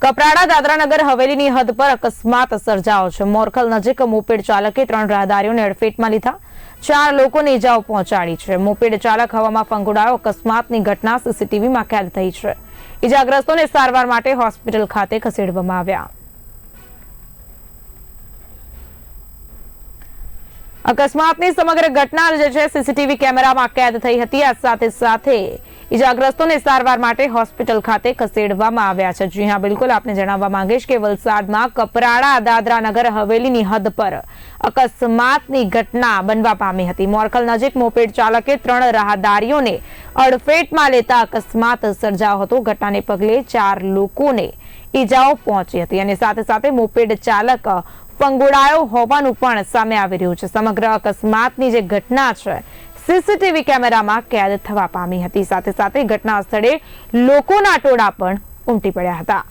કપરાડા દાદરાનગર હવેલીની હદ પર અકસ્માત સર્જાયો છે। મોરખલ નજીક મોપેડ ચાલકે 3 રાહદારીઓને અડફેટમાં લીધા, 4 લોકોને ઇજાઓ પહોંચાડી છે। મોપેડ ચાલક હવામાં ફંગોળાયો। અકસ્માતની ઘટના સીસીટીવીમાં કેદ થઈ છે। ઇજાગ્રસ્તોને સારવાર માટે હોસ્પિટલ ખાતે ખસેડવામાં આવ્યા। અકસ્માતની સમગ્ર ઘટના જે છે સીસીટીવી કેમેરામાં કેદ થઈ હતી। આ સાથે સાથે ઇજાગ્રસ્તોને સારવાર માટે હોસ્પિટલ ખાતે ખસેડવામાં આવ્યા છે। જી હા, બિલકુલ આપને જણાવવા માંગીશ કે વલસાડમાં કપરાડા દાદરાનગર હવેલીની હદ પર અકસ્માતની ઘટના બનવા પામી હતી। મોરખલ નજીક મોપેડ ચાલકે 3 રાહદારીઓને અડફેટમાં લેતા અકસ્માત સર્જાયો હતો। ઘટનાને પગલે 4 લોકોને ઇજાઓ પહોંચી હતી અને સાથે સાથે મોપેડ ચાલક ફંગોળાયો હોવાનું પણ સામે આવી રહ્યું છે। સમગ્ર અકસ્માતની જે ઘટના છે સીસીટીવી કેમેરામાં કેદ થવા પામી હતી। સાથે સાથે ઘટના સ્થળે લોકોના ટોળા પણ ઉમટી પડ્યા હતા।